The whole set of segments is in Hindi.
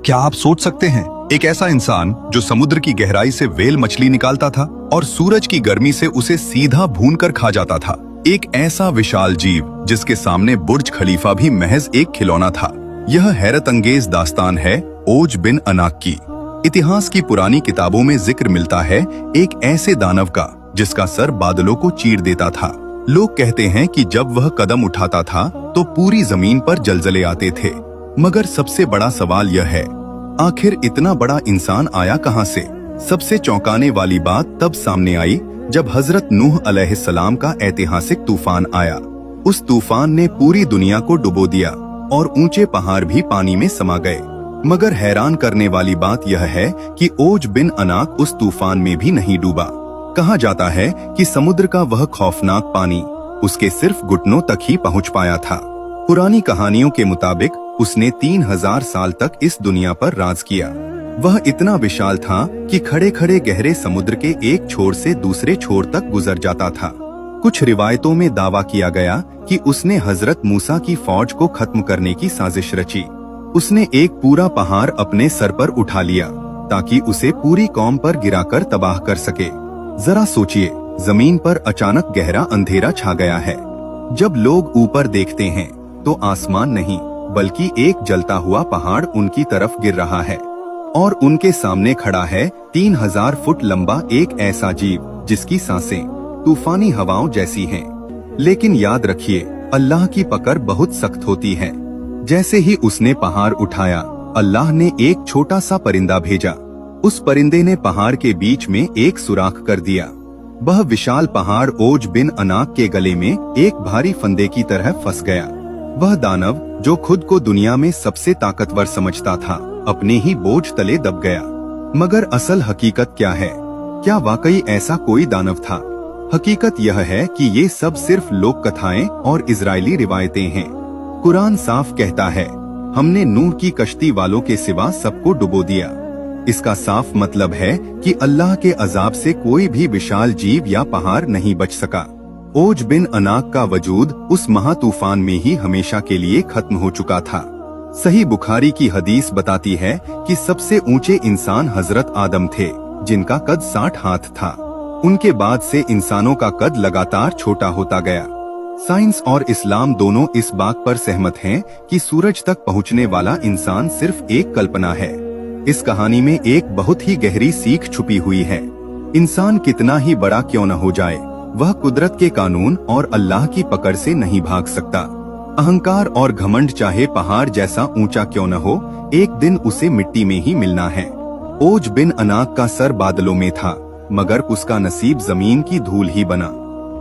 क्या आप सोच सकते हैं, एक ऐसा इंसान जो समुद्र की गहराई से व्हेल मछली निकालता था और सूरज की गर्मी से उसे सीधा भूनकर खा जाता था। एक ऐसा विशाल जीव जिसके सामने बुर्ज खलीफा भी महज एक खिलौना था। यह हैरत अंगेज दास्तान है ओज बिन अनाक की। इतिहास की पुरानी किताबों में जिक्र मिलता है एक ऐसे दानव का जिसका सर बादलों को चीर देता था। लोग कहते हैं कि जब वह कदम उठाता था तो पूरी जमीन पर जलजले आते थे। मगर सबसे बड़ा सवाल यह है, आखिर इतना बड़ा इंसान आया कहां से? सबसे चौंकाने वाली बात तब सामने आई जब हजरत नूह अलैहिस्सलाम का ऐतिहासिक तूफान आया। उस तूफान ने पूरी दुनिया को डुबो दिया और ऊंचे पहाड़ भी पानी में समा गए। मगर हैरान करने वाली बात यह है कि ओज बिन अनाक उस तूफान में भी नहीं डूबा। कहा जाता है कि समुद्र का वह खौफनाक पानी उसके सिर्फ घुटनों तक ही पहुंच पाया था। पुरानी कहानियों के मुताबिक उसने 3000 साल तक इस दुनिया पर राज किया। वह इतना विशाल था कि खड़े खड़े गहरे समुद्र के एक छोर से दूसरे छोर तक गुजर जाता था। कुछ रिवायतों में दावा किया गया कि उसने हजरत मूसा की फौज को खत्म करने की साजिश रची। उसने एक पूरा पहाड़ अपने सर पर उठा लिया ताकि उसे पूरी कौम पर गिराकर तबाह कर सके। जरा सोचिए, जमीन पर अचानक गहरा अंधेरा छा गया है। जब लोग ऊपर देखते हैं तो आसमान नहीं बल्कि एक जलता हुआ पहाड़ उनकी तरफ गिर रहा है और उनके सामने खड़ा है 3000 फुट लंबा एक ऐसा जीव जिसकी सांसें तूफानी हवाओं जैसी हैं। लेकिन याद रखिए, अल्लाह की पकड़ बहुत सख्त होती है। जैसे ही उसने पहाड़ उठाया, अल्लाह ने एक छोटा सा परिंदा भेजा। उस परिंदे ने पहाड़ के बीच में एक सुराख कर दिया। वह विशाल पहाड़ ओज बिन अनाक के गले में एक भारी फंदे की तरह फंस गया। वह दानव जो खुद को दुनिया में सबसे ताकतवर समझता था, अपने ही बोझ तले दब गया। मगर असल हकीकत क्या है? क्या वाकई ऐसा कोई दानव था? हकीकत यह है कि ये सब सिर्फ लोक कथाएं और इजरायली रिवायतें हैं। कुरान साफ कहता है, हमने नूह की कश्ती वालों के सिवा सबको डुबो दिया। इसका साफ मतलब है कि अल्लाह के अजाब से कोई भी विशाल जीव या पहाड़ नहीं बच सका। ओज बिन अनाक का वजूद उस महातूफान में ही हमेशा के लिए खत्म हो चुका था। सही बुखारी की हदीस बताती है कि सबसे ऊंचे इंसान हजरत आदम थे, जिनका कद 60 हाथ था। उनके बाद से इंसानों का कद लगातार छोटा होता गया। साइंस और इस्लाम दोनों इस बात पर सहमत हैं कि सूरज तक पहुंचने वाला इंसान सिर्फ एक कल्पना है। इस कहानी में एक बहुत ही गहरी सीख छुपी हुई है। इंसान कितना ही बड़ा क्यों न हो जाए, वह कुदरत के कानून और अल्लाह की पकड़ से नहीं भाग सकता। अहंकार और घमंड चाहे पहाड़ जैसा ऊंचा क्यों न हो, एक दिन उसे मिट्टी में ही मिलना है। ओज बिन अनाक का सर बादलों में था, मगर उसका नसीब जमीन की धूल ही बना।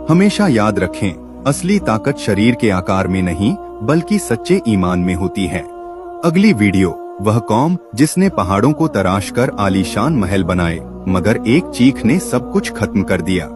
हमेशा याद रखें, असली ताकत शरीर के आकार में नहीं बल्कि सच्चे ईमान में होती है। अगली वीडियो, वह कौम जिसने पहाड़ों को तराशकर आलीशान महल बनाए, मगर एक चीख ने सब कुछ खत्म कर दिया।